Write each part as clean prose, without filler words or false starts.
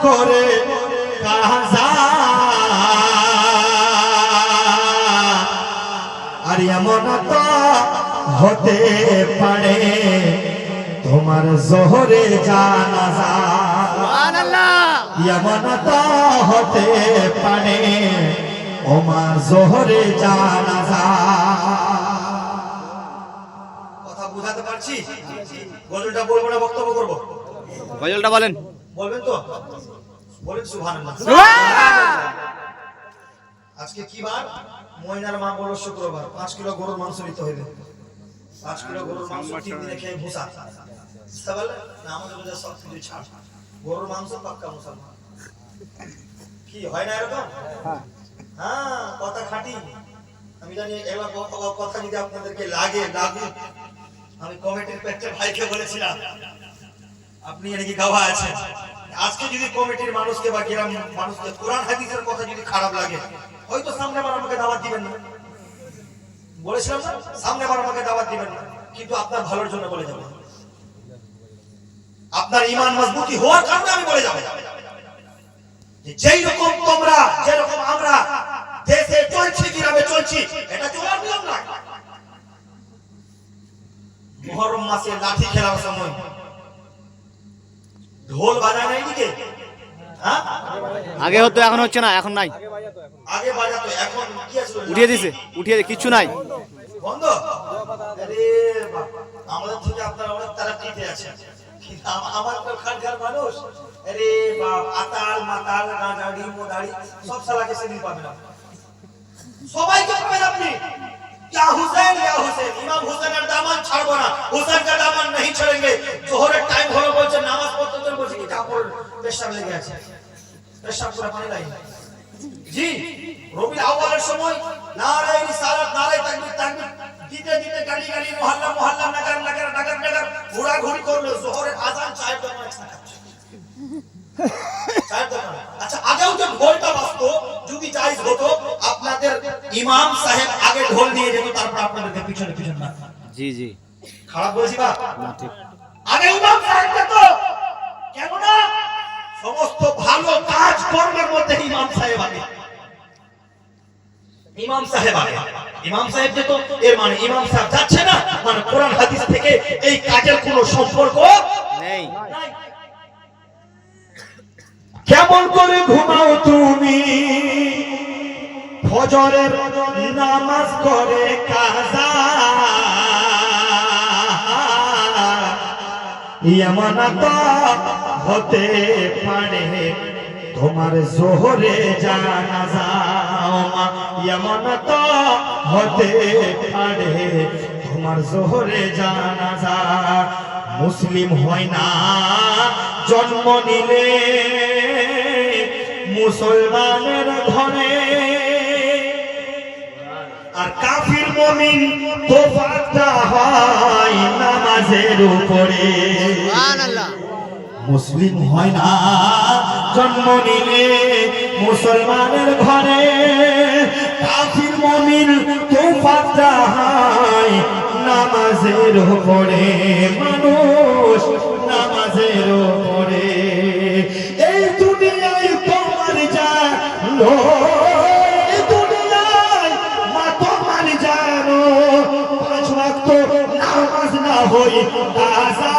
করে কাজা আর এমন তো হতে পারে তোমার জোহরে জানাজা এমন তো হতে পারে তোমার জোহরে জানাজা। কথা বুঝাতে পারছি? গজলটা বলবো না বক্তব্য করব? গজলটা বলেন। বলবেন তো? বলেন সুবহানাল্লাহ। আজকে কি বার? মহিনার মা বড় শুক্রবার। 5 কিলো গরুর মাংস নিতে হইবে। 5 কিলো গরুর মাংস 3 দিনে খেয়ে ভুসা। বুঝতে পারলেন? না আমাদের মধ্যে সব কিছু ছাড়। গরুর মাংস পাক্কা মুসলমান। কি হয় না এরকম? হ্যাঁ, কথা খাঁটি। আমি জানি এলা কথা যদি আপনাদেরকে লাগুক। আমি কমিটির পেটে ভাইকে বলেছিলাম আপনি নাকি গাওয়া আছেন। আজকে যদি কমিটির মানুষকে বা গ্রাম মানুষকে কোরআন হাদিসের কথা যদি খারাপ লাগে, হয়তো সামনে বার আমাকে দাওয়াত দিবেন না। বলেছিলাম না সামনে বার আমাকে দাওয়াত দিবেন না, কিন্তু আপনার ভালোর জন্য বলে যাব। আপনার ঈমান মজবুতি হওয়ার কারণে আমি বলে যাব যে যেই রকম তোমরা যেরকম আমরা দেশে চলছি গ্রামে চলছি, এটা চলার নিয়ম না। মুহররম মাসে লাঠি খেলার সময় ঢোল বাজায় নাই দিকে, হ্যাঁ আগে হতো এখন হচ্ছে না, এখন নাই। আগে বাজাতো, এখন কি আছে? উঠিয়ে দিয়েছে, উঠিয়ে কিছু নাই, বন্ধ। আরে আমাদের থেকে আপনারা অনেক তারাকিতে আছেন, কিন্তু আমার তো খানকার মানুষ। আরে বাপ, আতাল মাতাল গাঁজাড়ি মোদাড়ি সব সালাকে সেদিন পাবেন আপনি, সবাইকে পাবেন আপনি। ইয়া হুসেন ইমাম হুসেনের দামান ছাড়বো না, হুসেন का দামান नहीं छोड़ेंगे। জোহরের টাইম হলো বলছে, নামাজ পড়তে তো বলছি কি কাপড় পেশাব লেগে আছে, পেশাব করে পানি নাই। জি রবিউল আউয়ালের সময় নারে রিসালাত নারে তাকবীর তাকবীর দিতে দিতে গালি গালি মহল্লা মহল্লা নগর নগর নগর নগর ঘোরাঘুরি করলো। জোহরের আযান চায়ের দোকানে ছাকাচ্ছে, চায়ের দোকানে। আচ্ছা আগেও যে ঢোলটা বাজতো, যদি জায়েজ হতো আপনাদের ইমাম সাহেব আগে ঢোল নিয়ে যেত, তারপর আপনাদেরকে পিছনে পিছনে না। জি জি খারাপ বলছি বা না? ঠিক। আগে ইমাম সাহেব যেত, কেন না? সমস্ত ভালো কাজ কর্মের মধ্যে ইমাম সাহেব আগে, ইমাম সাহেব আগে। ইমাম সাহেব যেত, এর মানে ইমাম সাহেব যাচ্ছে না, মানে কোরআন হাদিস থেকে এই কাজের কোনো সম্পর্ক নেই। কেমন করে ঘুমাও তুমি ফজরের নামাজ করে কাজা, এমন তো হতে পারে তোমার জোহরে জানাজা, এমন তো হতে পারে তোমার জোহরে জানাজা। মুসলিম হয় না জন্ম নিলে মুসলমানের ঘরে, আর কাফির মুমিন তোফাটা হয় নামাজের উপরে। সুবহানাল্লাহ। মুসলিম হয় না জন্ম নিলে মুসলমানের ঘরে, কাফির মুমিন তোফাটা হয় নামাজের উপরে। মানুষ নামাজের উপরে। এই দুনিয়ায় তোমার জানো, এই দুনিয়ায় মা তোমার জানো, 5 ওয়াক্ত নামাজ না হই কাজা,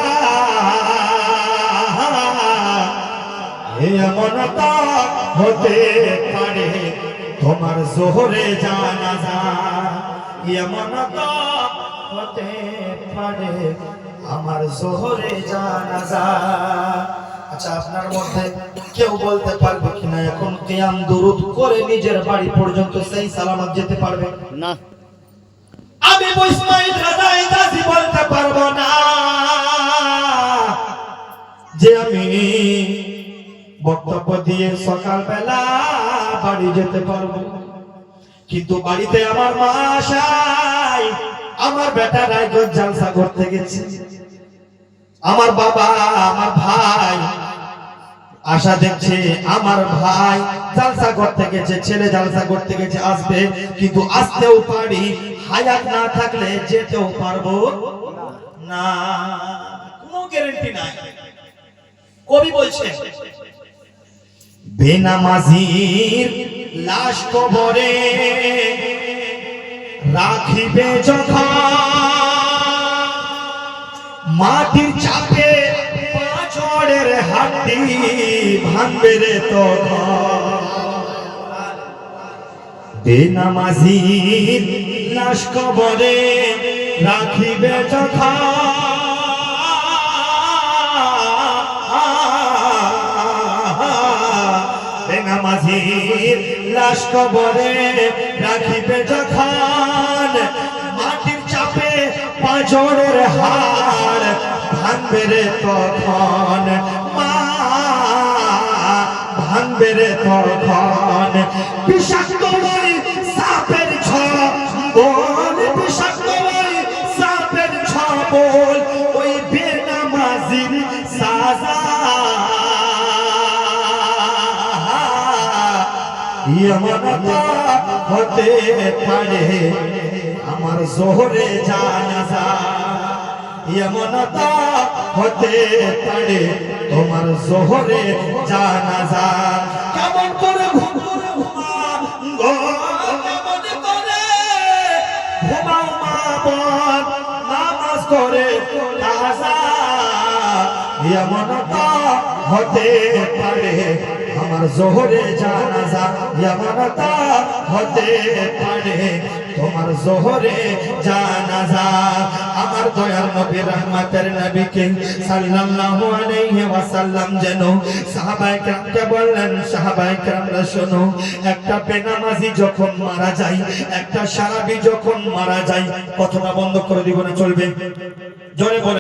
এমন তা হতে পারে তোমার জোহরে জানাজা, এমন তা হতে পারে আমার জোহরে জানাজা। আচ্ছা আপনার মধ্যে কেউ বলতে পারবে কিনা এখন কিয়াম দুরুদ করে নিজের বাড়ি পর্যন্ত সেই সালামত যেতে পারবে না? আমি ইসমাইল রাজা ইজাজি বলতে পারবো না যে আমি বক্তব্য দিয়ে সকালবেলা বাড়ি যেতে পারবো, কিন্তু বাড়িতে আমার মা আসাই, আমার বেটা রায়গঞ্জ জালসা করতে গেছে, আমার বাবা আমার ভাই আশা দেখছে, আমার ভাই জালসা করতে গেছে, ছেলে জালসা করতে গেছে, আসবে, কিন্তু আসতেও পারি, হায়াত না থাকলে যেতেও পারবো না, কোনো গ্যারান্টি নাই। কবি বলছেন বেনামাজির লাশ কবরে রাখিবে যখন মাটির চাপে পাঁচড়ের হাড্ডি ভাঙবে রে তখন বেনামাজির লাশ কবরে রাখিবে যখন বেনামাজির লাশ কবরে রাখিবে যখন মাটির চাপে পাঁচড়ের হাড় ভাঙবে রে তখন মা ভাঙবে রে তখন বিষাক্ত ওই সাপের ছবল বিষাক্ত ওই সাপের ছবল ওই বেনামাজির সাজা ইয়ামানতা হতে পারে আমার জোহরে জানাজা ইয়ামানতা হতে পারে তোমার জোহরে জানাজা কেমন করে কেমন করে ঘুমাও মা বোন নামাজ করে কাজা ইয়ামানতা হতে পারে আমার জোহরে জানাজা ইয়ামানতা হতে পারে তোমার জোহরে জানাজা আমার দয়ার নবী রহমতের নবীকে সাল্লাল্লাহু আলাইহি ওয়াসাল্লাম যেন সাহাবায়ে কেরামকে বললেন সাহাবায়ে কেরামরা শোনো একটা বেনামাজি যখন মারা যায় একটা সারাবি যখন মারা যায় কথাটা বন্ধ করে দিব না চলবে জোরে বলে